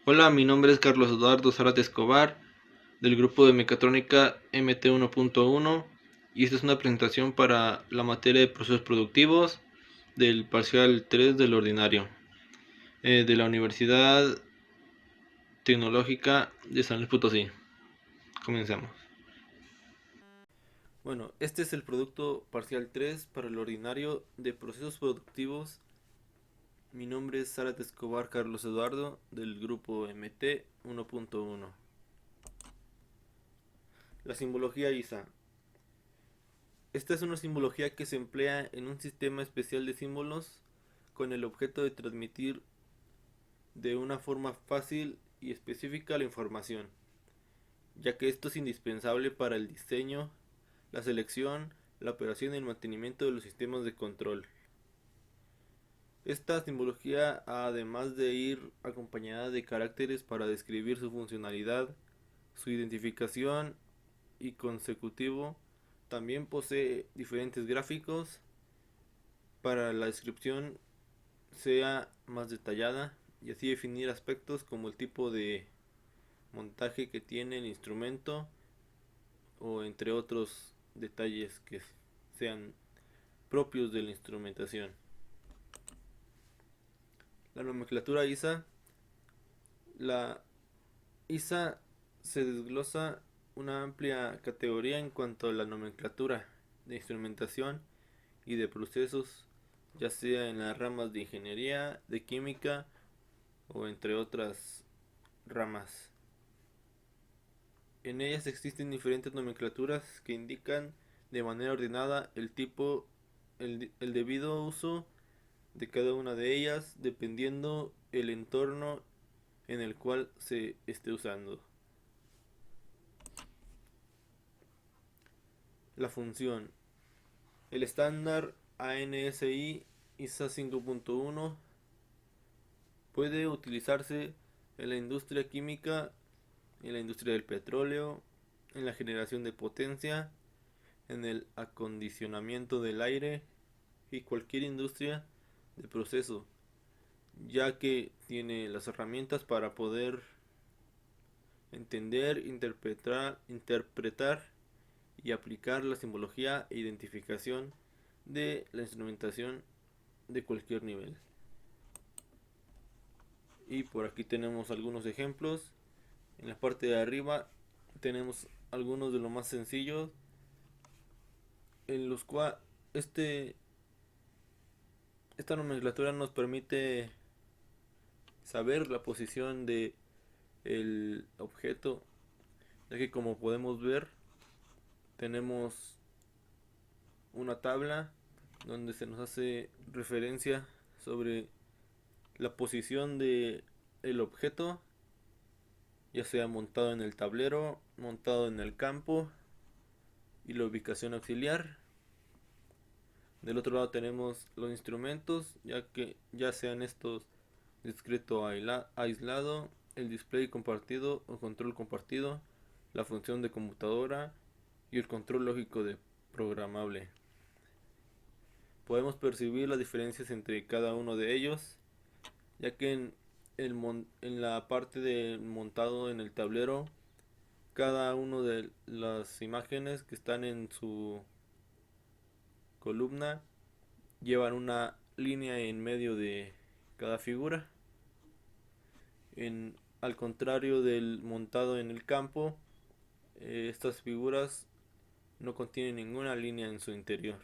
Hola, mi nombre es Carlos Eduardo Zárate Escobar, del grupo de Mecatrónica MT1.1, y esta es una presentación para la materia de procesos productivos del parcial 3 del ordinario, de la Universidad Tecnológica de San Luis Potosí. Comencemos. Bueno, este es el producto parcial 3 para el ordinario de procesos productivos. Mi nombre es Zárate Escobar Carlos Eduardo, del grupo MT1.1. La simbología ISA. Esta es una simbología que se emplea en un sistema especial de símbolos con el objeto de transmitir de una forma fácil y específica la información, ya que esto es indispensable para el diseño, la selección, la operación y el mantenimiento de los sistemas de control. Esta simbología, además de ir acompañada de caracteres para describir su funcionalidad, su identificación y consecutivo, también posee diferentes gráficos para la descripción sea más detallada y así definir aspectos como el tipo de montaje que tiene el instrumento o entre otros detalles que sean propios de la instrumentación. La nomenclatura ISA. La ISA se desglosa una amplia categoría en cuanto a la nomenclatura de instrumentación y de procesos, ya sea en las ramas de ingeniería, de química o entre otras ramas. En ellas existen diferentes nomenclaturas que indican de manera ordenada el tipo, el debido uso de cada una de ellas, dependiendo el entorno en el cual se esté usando. La función. El estándar ANSI ISA 5.1 puede utilizarse en la industria química, en la industria del petróleo, en la generación de potencia, en el acondicionamiento del aire y cualquier industria de proceso, ya que tiene las herramientas para poder entender, interpretar y aplicar la simbología e identificación de la instrumentación de cualquier nivel. Y por aquí tenemos algunos ejemplos. En la parte de arriba tenemos algunos de los más sencillos, en los cuales esta nomenclatura nos permite saber la posición de el objeto, ya que como podemos ver tenemos una tabla donde se nos hace referencia sobre la posición de el objeto, ya sea montado en el tablero, montado en el campo, y la ubicación auxiliar. Del otro lado tenemos los instrumentos, ya sean estos discreto aislado, el display compartido o control compartido, la función de computadora y el control lógico de programable. Podemos percibir las diferencias entre cada uno de ellos, ya que en la parte de montado en el tablero, cada una de las imágenes que están en su columna llevan una línea en medio de cada figura. Al contrario del montado en el campo, estas figuras no contienen ninguna línea en su interior,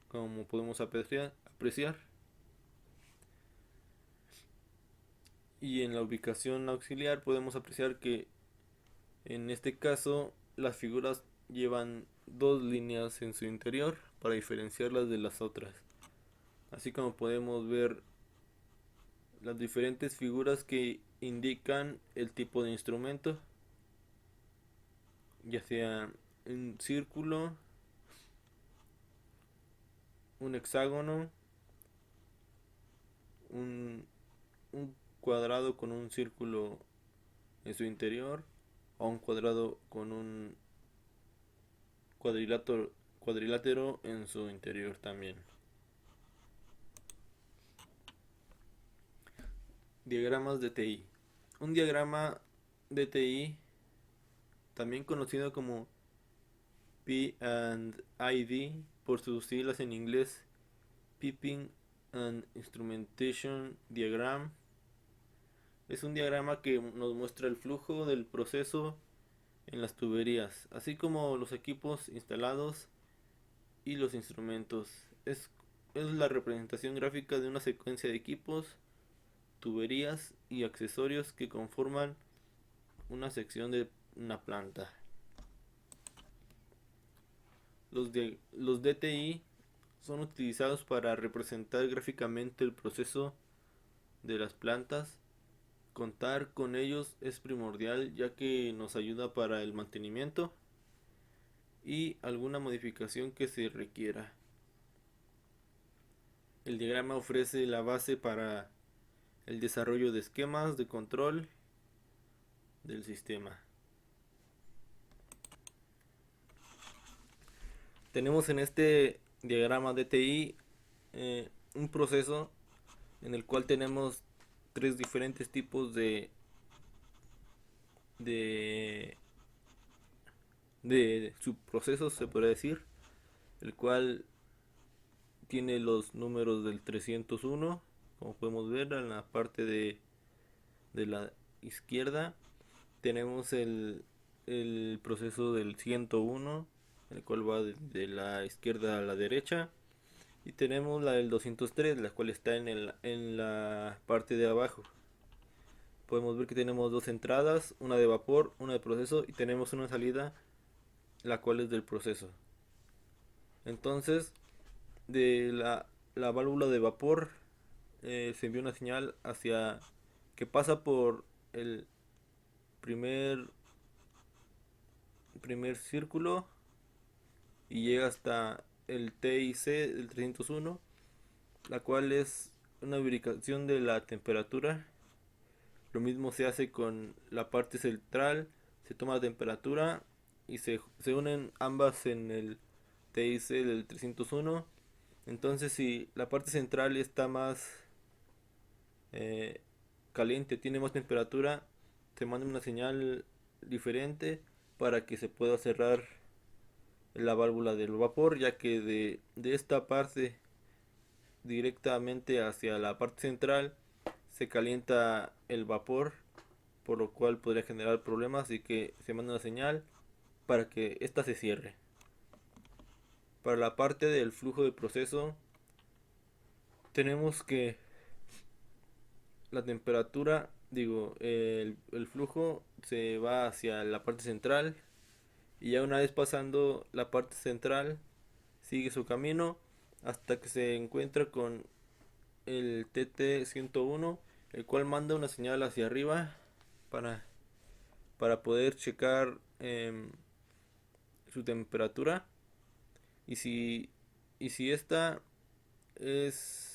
como podemos apreciar. Y en la ubicación auxiliar podemos apreciar que en este caso las figuras llevan dos líneas en su interior para diferenciarlas de las otras. Así como podemos ver las diferentes figuras que indican el tipo de instrumento, ya sea un círculo, un hexágono, un, un cuadrado con un círculo en su interior, o un cuadrado con un cuadrilátero en su interior también. Diagramas de TI. Un diagrama DTI, también conocido como P&ID por sus siglas en inglés, Piping and Instrumentation Diagram, es un diagrama que nos muestra el flujo del proceso en las tuberías, así como los equipos instalados y los instrumentos. Es la representación gráfica de una secuencia de equipos, tuberías y accesorios que conforman una sección de una planta. Los DTI son utilizados para representar gráficamente el proceso de las plantas. Contar con ellos es primordial ya que nos ayuda para el mantenimiento y alguna modificación que se requiera. El diagrama ofrece la base para el desarrollo de esquemas de control del sistema. Tenemos en este diagrama DTI un proceso en el cual tenemos tres diferentes tipos de, de subprocesos, se puede decir, el cual tiene los números del 301, como podemos ver en la parte de la izquierda. Tenemos el proceso del 101, el cual va de la izquierda a la derecha. Y tenemos la del 203, la cual está en la parte de abajo. Podemos ver que tenemos dos entradas, una de vapor, una de proceso, y tenemos una salida, la cual es del proceso. Entonces, de la válvula de vapor se envía una señal hacia que pasa por el primer círculo y llega hasta el TIC del 301, la cual es una verificación de la temperatura. Lo mismo se hace con la parte central, se toma la temperatura y se unen ambas en el TIC del 301. Entonces, si la parte central está más caliente, tiene más temperatura, se manda una señal diferente para que se pueda cerrar la válvula del vapor, ya que de esta parte directamente hacia la parte central se calienta el vapor, por lo cual podría generar problemas, y que se manda una señal para que ésta se cierre. Para la parte del flujo de proceso tenemos que la temperatura, el flujo se va hacia la parte central, y ya una vez pasando la parte central sigue su camino hasta que se encuentra con el TT101, el cual manda una señal hacia arriba para, para poder checar su temperatura, y si esta es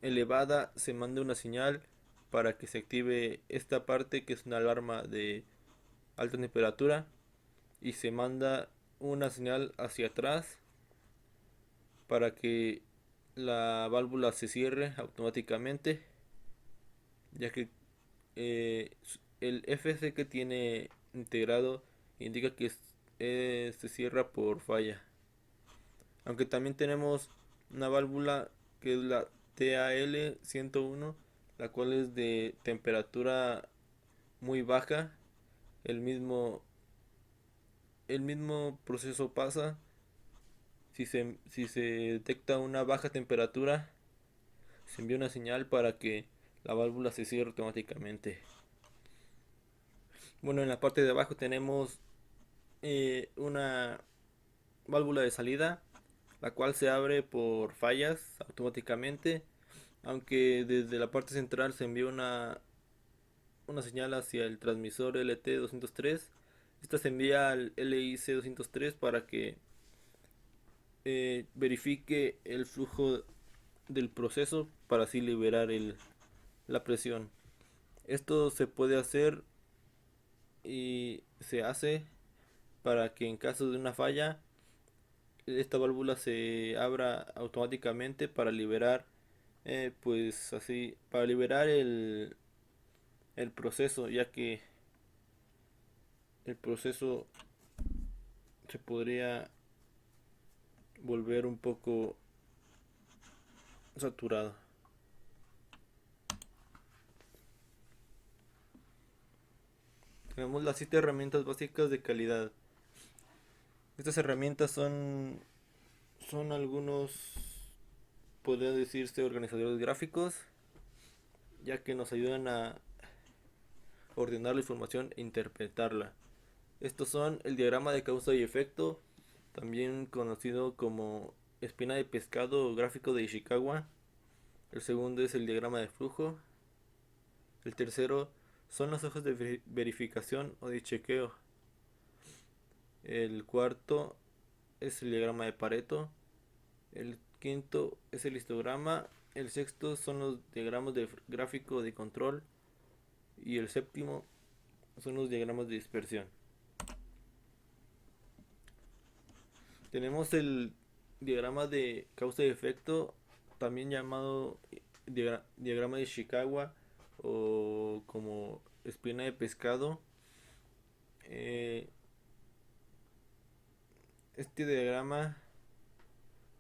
elevada se manda una señal para que se active esta parte, que es una alarma de alta temperatura, y se manda una señal hacia atrás para que la válvula se cierre automáticamente, ya que el FC que tiene integrado indica que se cierra por falla. Aunque también tenemos una válvula que es la TAL101, la cual es de temperatura muy baja. El mismo, el mismo proceso pasa. Si se detecta una baja temperatura, se envía una señal para que la válvula se cierre automáticamente. Bueno, en la parte de abajo tenemos una válvula de salida, la cual se abre por fallas automáticamente, aunque desde la parte central se envía una señal hacia el transmisor LT203. Esta se envía al LIC203 para que verifique el flujo del proceso, para así liberar la presión. Esto se puede hacer y se hace para que en caso de una falla esta válvula se abra automáticamente para liberar, pues así, para liberar el el proceso, ya que el proceso se podría volver un poco saturado. Tenemos las 7 herramientas básicas de calidad. Estas herramientas son algunos, podría decirse, organizadores gráficos, ya que nos ayudan a ordenar la información e interpretarla. Estos son el diagrama de causa y efecto, también conocido como espina de pescado o gráfico de Ishikawa. El segundo es el diagrama de flujo. El tercero son las hojas de verificación o de chequeo. El cuarto es el diagrama de Pareto. El quinto es el histograma. El sexto son los diagramas de gráfico de control. Y el séptimo son los diagramas de dispersión. Tenemos el diagrama de causa y efecto, también llamado diagrama de Ishikawa o como espina de pescado. Eh, este diagrama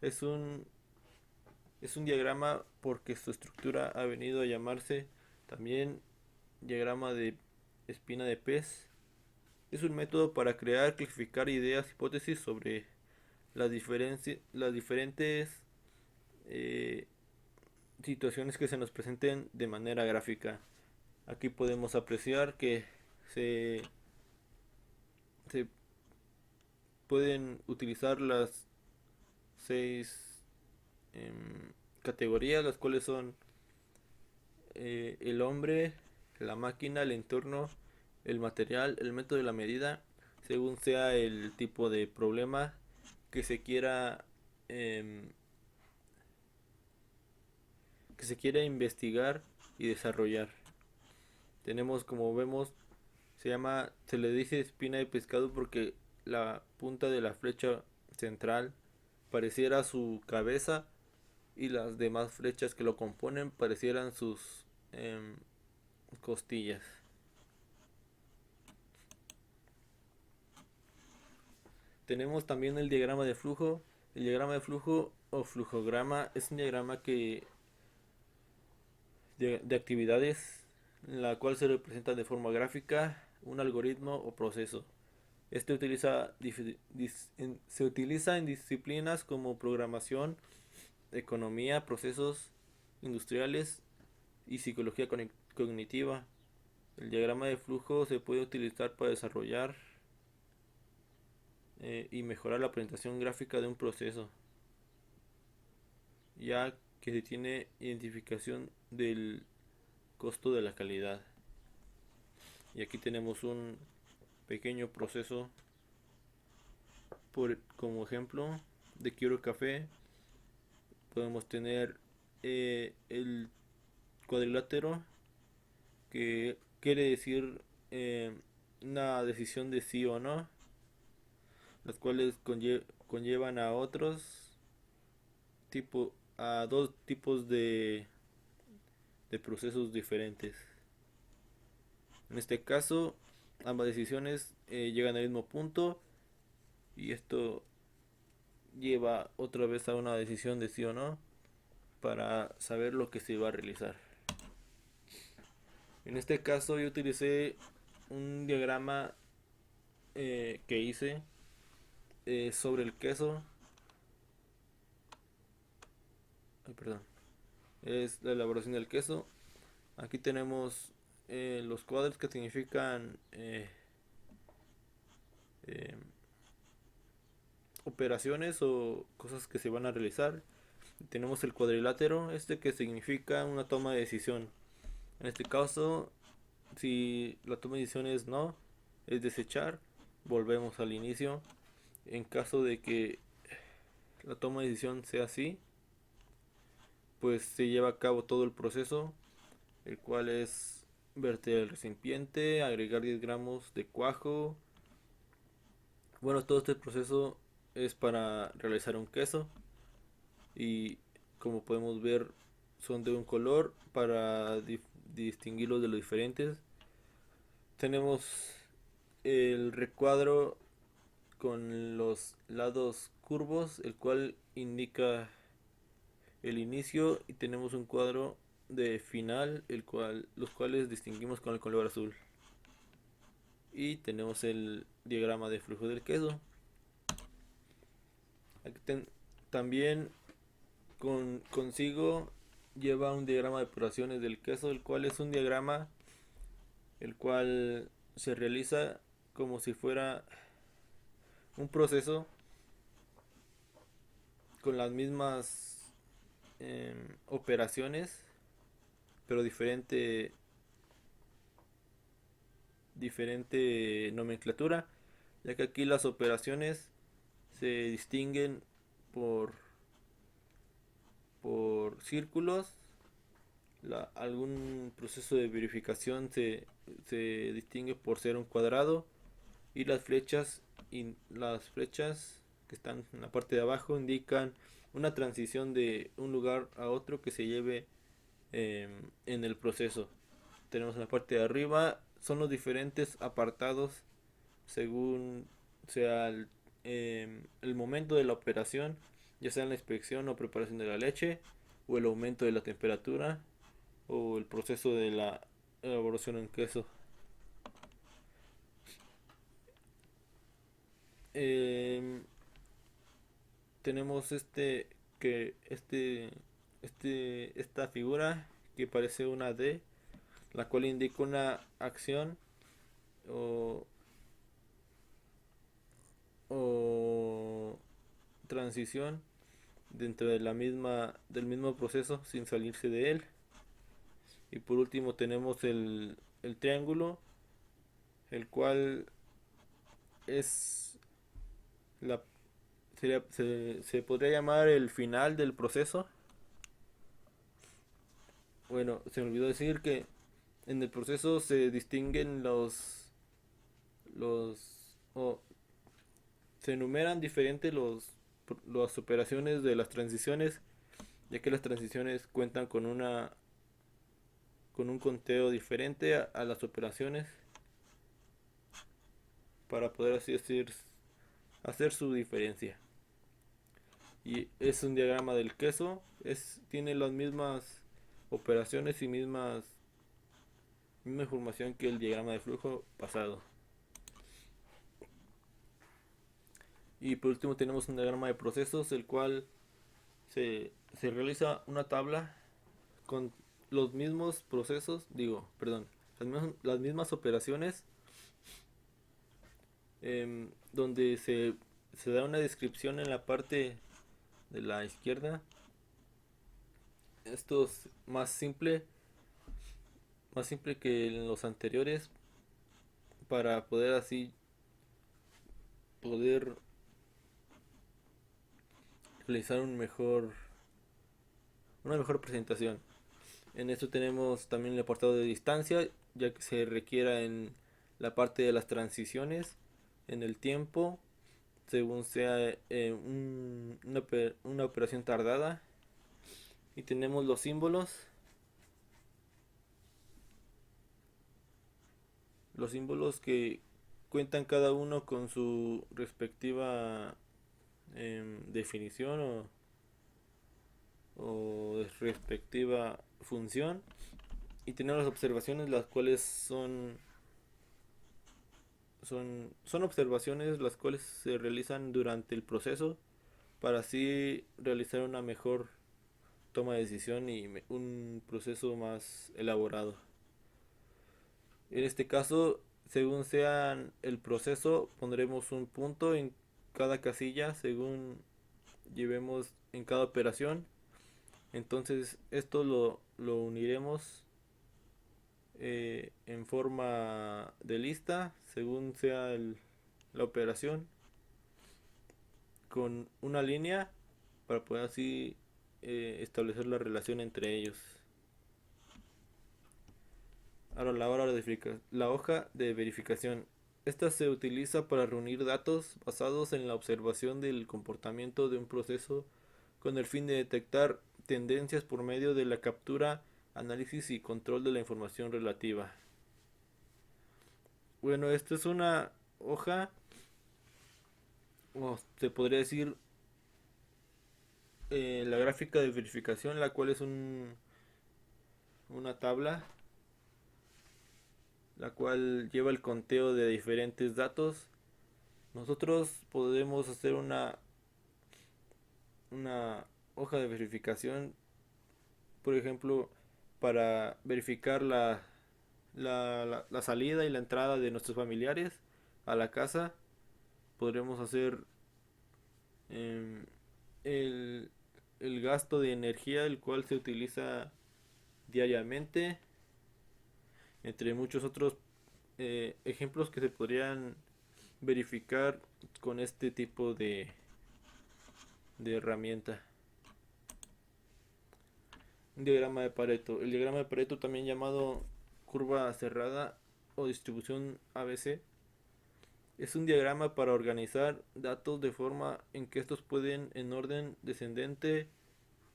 es un, es un diagrama porque su estructura ha venido a llamarse también diagrama de espina de pez. Es un método para crear, clasificar ideas, hipótesis sobre las diferentes eh, situaciones que se nos presenten de manera gráfica. Aquí podemos apreciar que se, se pueden utilizar las 6 categorías, las cuales son el hombre, la máquina, el entorno, el material, el método de la medida, según sea el tipo de problema que se quiera em, investigar y desarrollar. Tenemos, como vemos, se le dice espina de pescado porque la punta de la flecha central pareciera su cabeza y las demás flechas que lo componen parecieran sus costillas. Tenemos también el diagrama de flujo. El diagrama de flujo o flujograma es un diagrama de actividades en la cual se representa de forma gráfica un algoritmo o proceso. Este se utiliza en disciplinas como programación, economía, procesos industriales y psicología cognitiva. El diagrama de flujo se puede utilizar para desarrollar y mejorar la presentación gráfica de un proceso, ya que se tiene identificación del costo de la calidad. Y aquí tenemos un pequeño proceso como ejemplo de Quiero Café. Podemos tener el cuadrilátero, que quiere decir una decisión de sí o no, las cuales conllevan a a dos tipos de procesos diferentes. En este caso, ambas decisiones llegan al mismo punto y esto lleva otra vez a una decisión de sí o no para saber lo que se va a realizar. En este caso yo utilicé un diagrama que hice sobre el queso. Ay, perdón. Es la elaboración del queso. Aquí tenemos los cuadros que significan eh, operaciones o cosas que se van a realizar. Tenemos el cuadrilátero, este que significa una toma de decisión. En este caso, si la toma de decisión es no, es desechar, volvemos al inicio. En caso de que la toma de decisión sea sí, pues se lleva a cabo todo el proceso, el cual es verter el recipiente, agregar 10 gramos de cuajo. Bueno, todo este proceso es para realizar un queso y como podemos ver son de un color para distinguirlos de los diferentes. tenemos el recuadro con los lados curvos, el cual indica el inicio, y tenemos un cuadro de final, los cuales distinguimos con el color azul. Y tenemos el diagrama de flujo del queso. También consigo lleva un diagrama de operaciones del queso, el cual es un diagrama el cual se realiza como si fuera un proceso con las mismas operaciones, pero diferente nomenclatura, ya que aquí las operaciones se distinguen por círculos. Algún proceso de verificación se distingue por ser un cuadrado, y las flechas que están en la parte de abajo indican una transición de un lugar a otro que se lleve en el proceso. Tenemos en la parte de arriba son los diferentes apartados según sea el momento de la operación, ya sea en la inspección o preparación de la leche, o el aumento de la temperatura, o el proceso de la elaboración en queso. Eh, tenemos esta figura que parece una D, la cual indica una acción o, o transición dentro de del mismo proceso sin salirse de él. Y por último tenemos el triángulo, el cual es la se podría llamar el final del proceso. Bueno, se me olvidó decir que en el proceso se distinguen los o se enumeran diferentes las operaciones de las transiciones, ya que las transiciones cuentan con un conteo diferente a las operaciones, para poder así decir hacer su diferencia. Y es un diagrama del queso, tiene las mismas operaciones y misma información que el diagrama de flujo pasado. Y por último tenemos un diagrama de procesos, el cual se realiza una tabla con los mismos procesos, perdón, las mismas operaciones, donde se da una descripción en la parte de la izquierda. Esto es más simple que en los anteriores, para poder así poder realizar una mejor presentación. En esto tenemos también el apartado de distancia, ya que se requiera en la parte de las transiciones, en el tiempo, según sea una operación tardada. Y tenemos los símbolos que cuentan cada uno con su respectiva definición o respectiva función. Y tenemos las observaciones, las cuales son observaciones las cuales se realizan durante el proceso, para así realizar una mejor toma de decisión y un proceso más elaborado. En este caso, según sea el proceso, pondremos un punto en cada casilla según llevemos en cada operación. Entonces esto lo uniremos en forma de lista según sea la operación, con una línea, para poder así establecer la relación entre ellos. Ahora la hoja de verificación. Esta se utiliza para reunir datos basados en la observación del comportamiento de un proceso, con el fin de detectar tendencias por medio de la captura, análisis y control de la información relativa. Bueno, esta es una hoja, o se podría decir la gráfica de verificación, la cual es una tabla, la cual lleva el conteo de diferentes datos. Nosotros podemos hacer una hoja de verificación, por ejemplo, para verificar la salida y la entrada de nuestros familiares a la casa. Podremos hacer em, el, el gasto de energía, el cual se utiliza diariamente, entre muchos otros ejemplos que se podrían verificar con este tipo de herramienta. Un diagrama de Pareto. El diagrama de Pareto, también llamado curva cerrada o distribución ABC, es un diagrama para organizar datos de forma en que estos pueden en orden descendente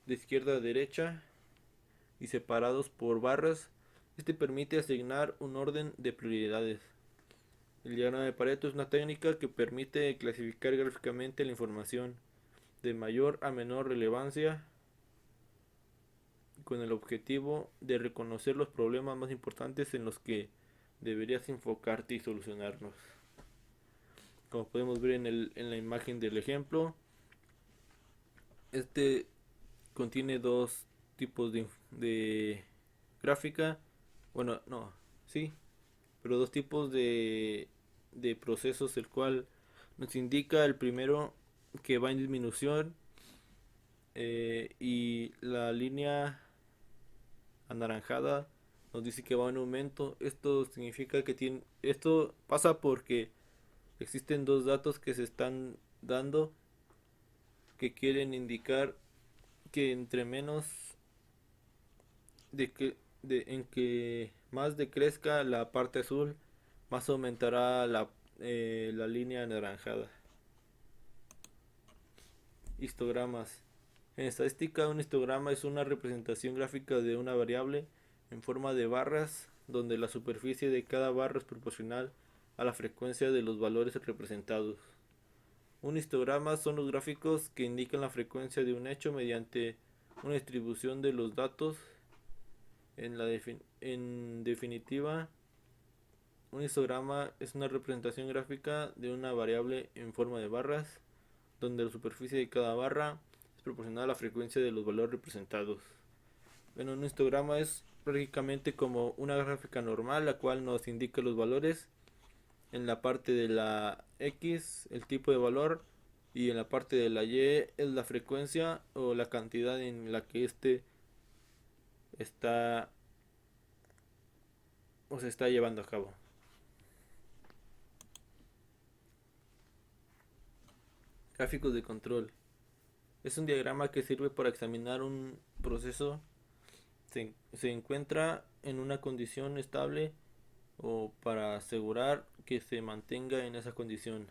de izquierda a derecha y separados por barras. Este permite asignar un orden de prioridades. El diagrama de Pareto es una técnica que permite clasificar gráficamente la información de mayor a menor relevancia con el objetivo de reconocer los problemas más importantes en los que deberías enfocarte y solucionarlos. Como podemos ver en la imagen del ejemplo, este contiene dos tipos de gráfica. Bueno, no, sí, pero dos tipos de procesos, el cual nos indica el primero que va en disminución, y la línea anaranjada nos dice que va en aumento. Esto significa que esto pasa porque existen dos datos que se están dando que quieren indicar que entre menos de que en que más decrezca la parte azul, más aumentará la línea anaranjada. Histogramas. En estadística, un histograma es una representación gráfica de una variable en forma de barras, donde la superficie de cada barra es proporcional a la frecuencia de los valores representados. Un histograma son los gráficos que indican la frecuencia de un hecho mediante una distribución de los datos. En definitiva, un histograma es una representación gráfica de una variable en forma de barras, donde la superficie de cada barra es proporcional a la frecuencia de los valores representados. Bueno, un histograma es prácticamente como una gráfica normal, la cual nos indica los valores. En la parte de la X, el tipo de valor, y en la parte de la Y es la frecuencia o la cantidad en la que este está o se está llevando a cabo. Gráficos de control. Es un diagrama que sirve para examinar un proceso se encuentra en una condición estable o para asegurar que se mantenga en esa condición.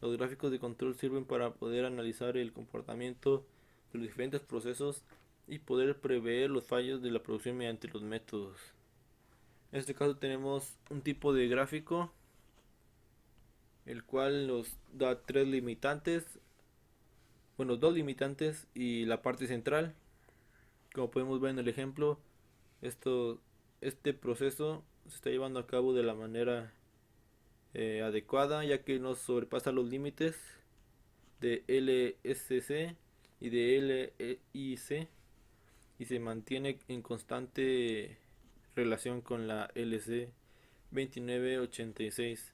Los gráficos de control sirven para poder analizar el comportamiento de los diferentes procesos y poder prever los fallos de la producción mediante los métodos. En este caso tenemos un tipo de gráfico, el cual nos da tres limitantes, bueno, dos limitantes y la parte central. Como podemos ver en el ejemplo, este proceso se está llevando a cabo de la manera adecuada, ya que no sobrepasa los límites de LSC y de LIC y se mantiene en constante relación con la LC 2986.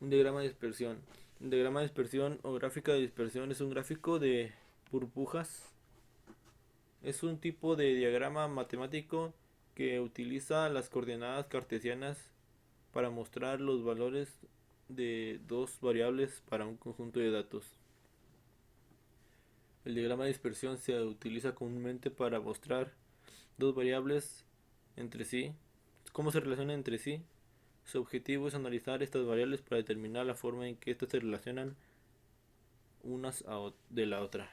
Un diagrama de dispersión. Un diagrama de dispersión o gráfica de dispersión es un gráfico de burbujas. Es un tipo de diagrama matemático que utiliza las coordenadas cartesianas para mostrar los valores de dos variables para un conjunto de datos. El diagrama de dispersión se utiliza comúnmente para mostrar dos variables entre sí, cómo se relacionan entre sí. Su objetivo es analizar estas variables para determinar la forma en que estas se relacionan unas de la otra.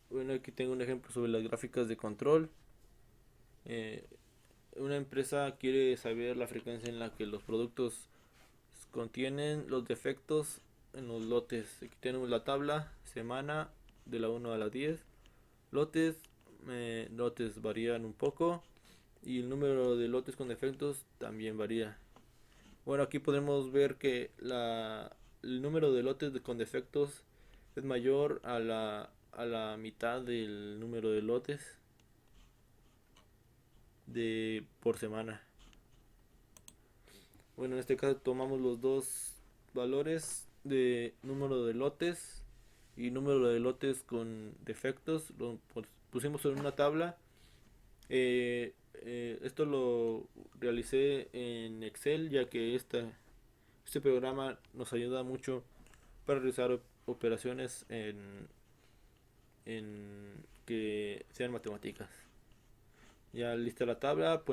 Bueno, aquí tengo un ejemplo sobre las gráficas de control. Eh, una empresa quiere saber la frecuencia en la que los productos contienen los defectos en los lotes. Aquí tenemos la tabla, semana de la 1 a la 10. Lotes, lotes varían un poco y el número de lotes con defectos también varía. Bueno, aquí podemos ver que el número de lotes con defectos es mayor a la mitad del número de lotes por semana. Bueno, en este caso tomamos los dos valores de número de lotes y número de lotes con defectos, lo pusimos en una tabla. Esto lo realicé en Excel, ya que este programa nos ayuda mucho para realizar operaciones en que sean matemáticas. Ya lista la tabla,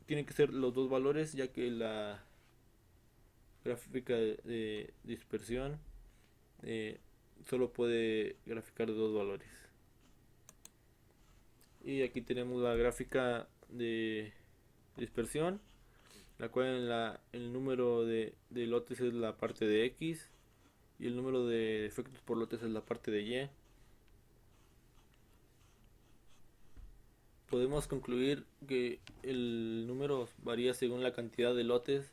tienen que ser los dos valores, ya que la gráfica de dispersión eh, solo puede graficar dos valores. Y aquí tenemos la gráfica de dispersión, la cual el número de lotes es la parte de X y el número de efectos por lotes es la parte de Y. Podemos concluir que el número varía según la cantidad de lotes,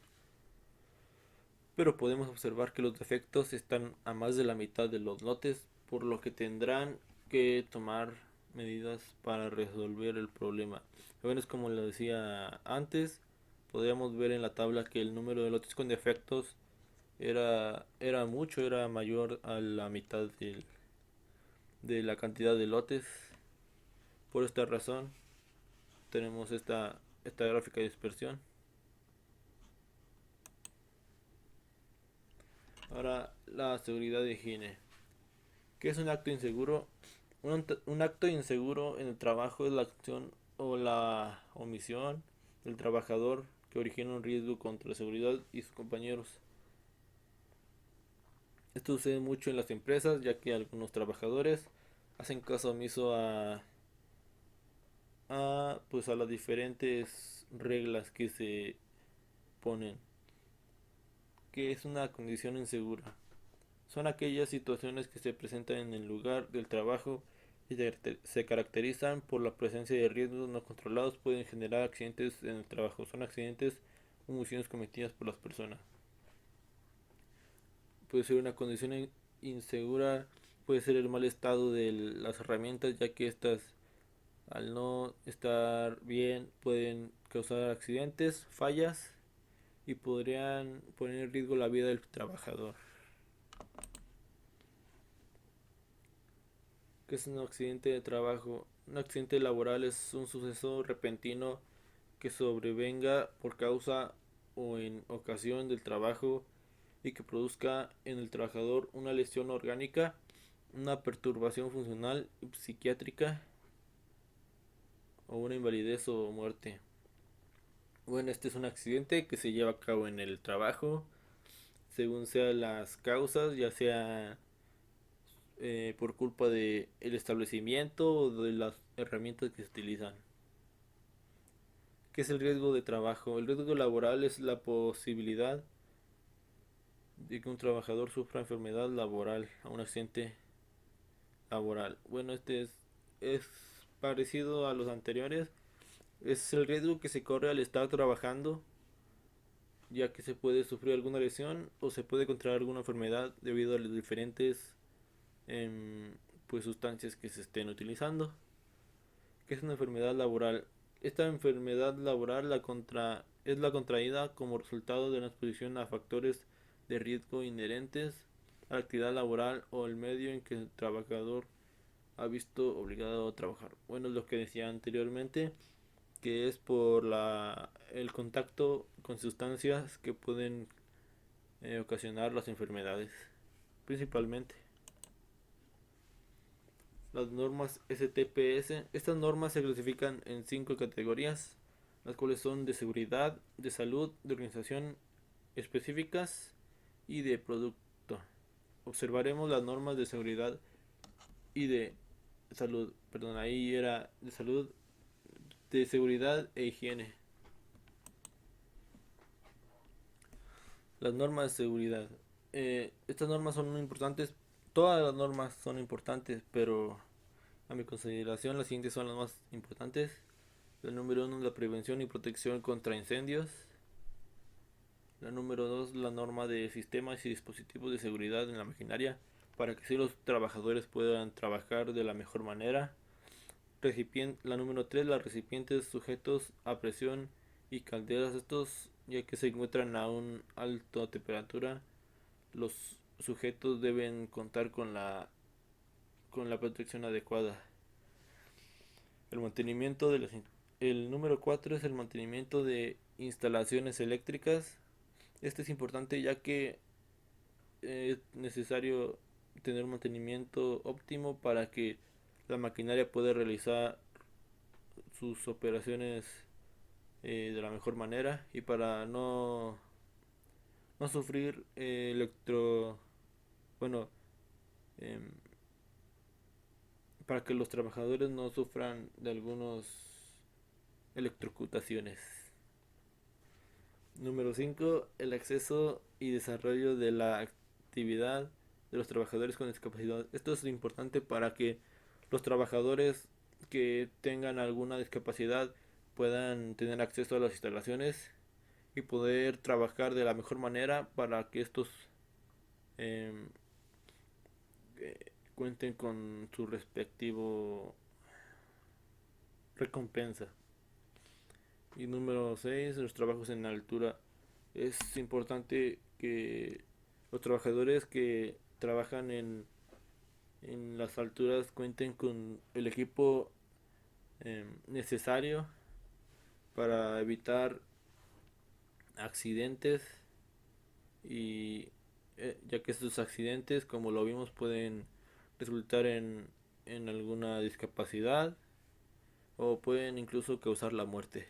pero podemos observar que los defectos están a más de la mitad de los lotes, por lo que tendrán que tomar medidas para resolver el problema. Bueno, es como lo decía antes, podríamos ver en la tabla que el número de lotes con defectos era mayor a la mitad de la cantidad de lotes. Por esta razón tenemos esta gráfica de dispersión. Ahora, la seguridad de higiene. ¿Qué es un acto inseguro? Un acto inseguro en el trabajo es la acción o la omisión del trabajador que origina un riesgo contra la seguridad y sus compañeros. Esto sucede mucho en las empresas, ya que algunos trabajadores hacen caso omiso pues a las diferentes reglas que se ponen. ¿Qué es una condición insegura? Son aquellas situaciones que se presentan en el lugar del trabajo y se caracterizan por la presencia de riesgos no controlados, pueden generar accidentes en el trabajo. Son accidentes o omisiones cometidas por las personas. Puede ser una condición insegura, puede ser el mal estado de las herramientas, ya que estas al no estar bien pueden causar accidentes, fallas y podrían poner en riesgo la vida del trabajador. ¿Qué es un accidente de trabajo? Un accidente laboral es un suceso repentino que sobrevenga por causa o en ocasión del trabajo y que produzca en el trabajador una lesión orgánica, una perturbación funcional y psiquiátrica o una invalidez o muerte. Bueno, este es un accidente que se lleva a cabo en el trabajo, según sean las causas, ya sea por culpa de el establecimiento o de las herramientas que se utilizan. ¿Qué es el riesgo de trabajo? El riesgo laboral es la posibilidad de que un trabajador sufra enfermedad laboral a un accidente laboral. Bueno, es parecido a los anteriores. Es el riesgo que se corre al estar trabajando, ya que se puede sufrir alguna lesión o se puede contraer alguna enfermedad debido a las diferentes em, pues sustancias que se estén utilizando. ¿Qué es una enfermedad laboral? Esta enfermedad laboral es la contraída como resultado de una exposición a factores de riesgo inherentes a la actividad laboral o el medio en que el trabajador ha visto obligado a trabajar. Bueno, es lo que decía anteriormente, que es por el contacto con sustancias que pueden ocasionar las enfermedades, principalmente. Las normas STPS. Estas normas se clasifican en 5 categorías, las cuales son de seguridad, de salud, de organización específicas y de producto. Observaremos las normas de seguridad y de salud, perdón, ahí era de salud, de seguridad e higiene. Las normas de seguridad. Estas normas son muy importantes. Todas las normas son importantes, pero a mi consideración las siguientes son las más importantes. La número uno, la prevención y protección contra incendios. La número dos, la norma de sistemas y dispositivos de seguridad en la maquinaria para que así los trabajadores puedan trabajar de la mejor manera. La número 3, los recipientes sujetos a presión y calderas. Estos, ya que se encuentran a un alta temperatura, los sujetos deben contar con la protección adecuada. El mantenimiento de el número 4 es el mantenimiento de instalaciones eléctricas. Este es importante ya que es necesario tener un mantenimiento óptimo para que la maquinaria pueda realizar sus operaciones de la mejor manera y para no sufrir bueno, eh, para que los trabajadores no sufran de algunos electrocutaciones. Número 5, el acceso y desarrollo de la actividad de los trabajadores con discapacidad. Esto es importante para que los trabajadores que tengan alguna discapacidad puedan tener acceso a las instalaciones y poder trabajar de la mejor manera para que estos eh, cuenten con su respectivo recompensa. Y número 6, los trabajos en altura. Es importante que los trabajadores que trabajan en las alturas cuenten con el equipo necesario para evitar accidentes y ya que estos accidentes, como lo vimos, pueden resultar en alguna discapacidad o pueden incluso causar la muerte.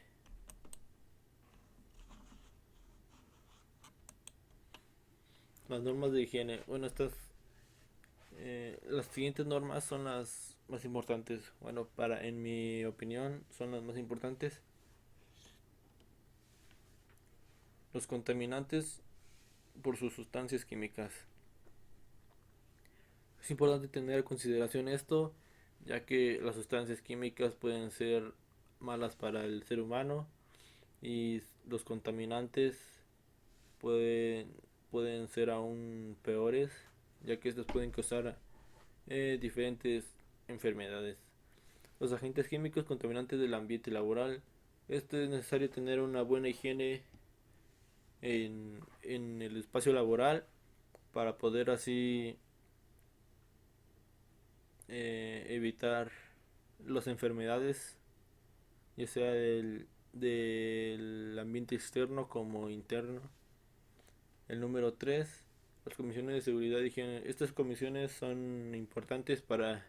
Las normas de higiene. Bueno, las siguientes normas son las más importantes. Bueno, en mi opinión, son las más importantes. Los contaminantes por sus sustancias químicas. Es importante tener en consideración esto, ya que las sustancias químicas pueden ser malas para el ser humano y los contaminantes pueden, pueden ser aún peores, ya que estos pueden causar diferentes enfermedades. Los agentes químicos contaminantes del ambiente laboral. Esto es necesario tener una buena higiene en el espacio laboral para poder así evitar las enfermedades, ya sea del ambiente externo como interno. El número 3, las comisiones de seguridad y higiene. Estas comisiones son importantes para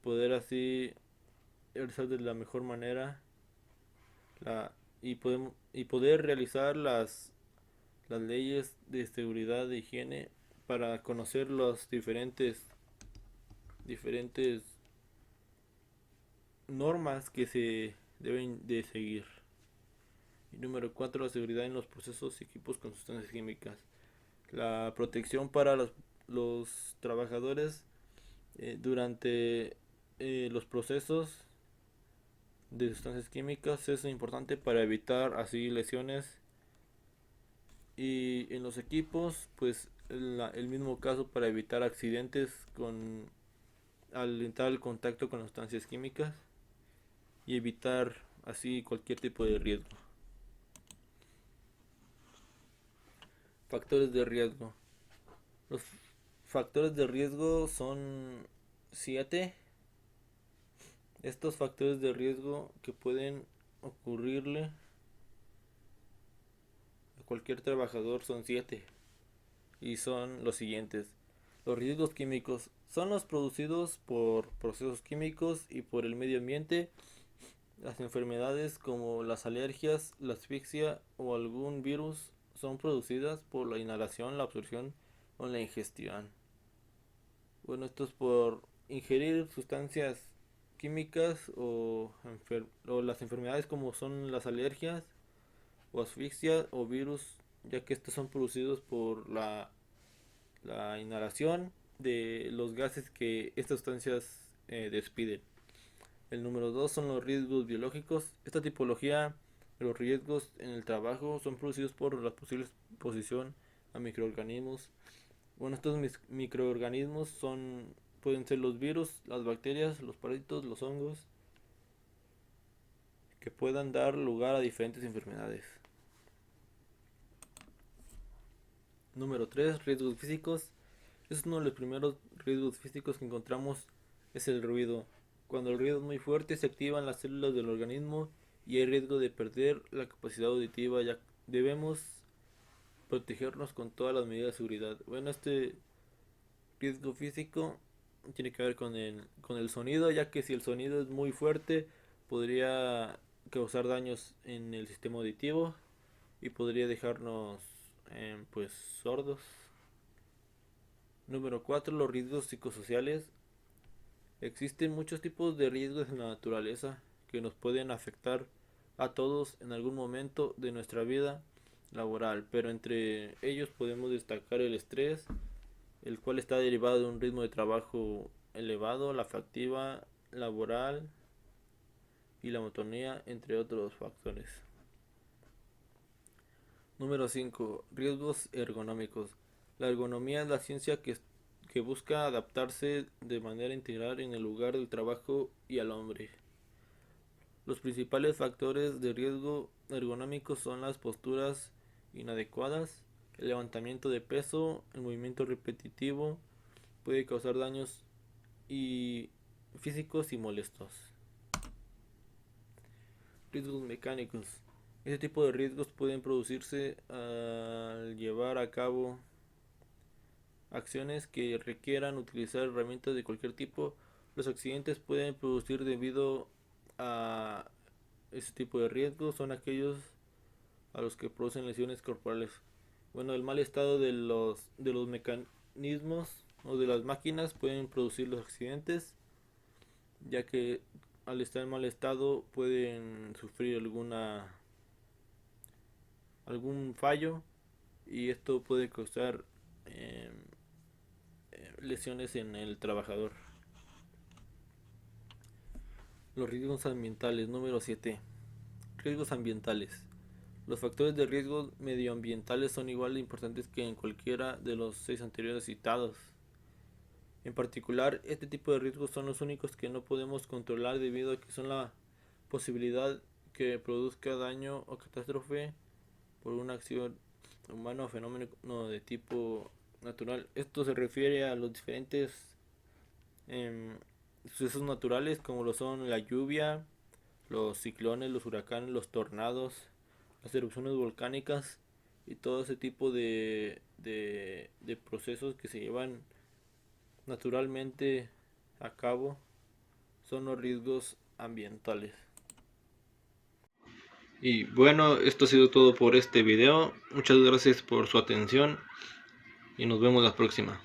poder así realizar de la mejor manera y poder realizar las leyes de seguridad e higiene para conocer los diferentes normas que se deben de seguir. Y número 4, la seguridad en los procesos y equipos con sustancias químicas. La protección para los trabajadores durante los procesos de sustancias químicas es importante para evitar así lesiones. Y en los equipos, pues el mismo caso para evitar accidentes al entrar al contacto con las sustancias químicas y evitar así cualquier tipo de riesgo. Factores de riesgo. Los factores de riesgo son 7. Estos factores de riesgo que pueden ocurrirle a cualquier trabajador son 7 y son los siguientes. Los riesgos químicos son los producidos por procesos químicos y por el medio ambiente. Las enfermedades como las alergias, la asfixia o algún virus son producidas por la inhalación, la absorción o la ingestión. Bueno, esto es por ingerir sustancias químicas o las enfermedades como son las alergias o asfixia o virus, ya que estos son producidos por la inhalación de los gases que estas sustancias despiden. El número 2 son los riesgos biológicos. Esta tipología de los riesgos en el trabajo son producidos por la posible exposición a microorganismos. Bueno, estos microorganismos pueden ser los virus, las bacterias, los parásitos, los hongos, que puedan dar lugar a diferentes enfermedades. Número 3, riesgos físicos. Es uno de los primeros riesgos físicos que encontramos, es el ruido. Cuando el ruido es muy fuerte se activan las células del organismo y hay riesgo de perder la capacidad auditiva, ya debemos protegernos con todas las medidas de seguridad. Bueno, este riesgo físico tiene que ver con el sonido, ya que si el sonido es muy fuerte podría causar daños en el sistema auditivo y podría dejarnos pues sordos. Número 4, los riesgos psicosociales. Existen muchos tipos de riesgos en la naturaleza que nos pueden afectar a todos en algún momento de nuestra vida laboral, pero entre ellos podemos destacar el estrés, el cual está derivado de un ritmo de trabajo elevado, la fatiga laboral y la monotonía, entre otros factores. Número 5. Riesgos ergonómicos. La ergonomía es la ciencia que busca adaptarse de manera integral en el lugar del trabajo y al hombre. Los principales factores de riesgo ergonómico son las posturas inadecuadas, el levantamiento de peso, el movimiento repetitivo puede causar daños físicos y molestos. Riesgos mecánicos. Este tipo de riesgos pueden producirse al llevar a cabo acciones que requieran utilizar herramientas de cualquier tipo. Los accidentes pueden producir debido a este tipo de riesgos son aquellos a los que producen lesiones corporales. Bueno, el mal estado de los mecanismos o de las máquinas pueden producir los accidentes, ya que al estar en mal estado pueden sufrir algún fallo y esto puede causar lesiones en el trabajador. Los riesgos ambientales. Número 7. Riesgos ambientales. Los factores de riesgo medioambientales son igual de importantes que en cualquiera de los 6 anteriores citados. En particular, este tipo de riesgos son los únicos que no podemos controlar debido a que son la posibilidad que produzca daño o catástrofe por una acción humana o fenómeno de tipo natural. Esto se refiere a los diferentes sucesos naturales como lo son la lluvia, los ciclones, los huracanes, los tornados, las erupciones volcánicas y todo ese tipo de procesos que se llevan naturalmente a cabo son los riesgos ambientales. Y bueno, esto ha sido todo por este video. Muchas gracias por su atención y nos vemos la próxima.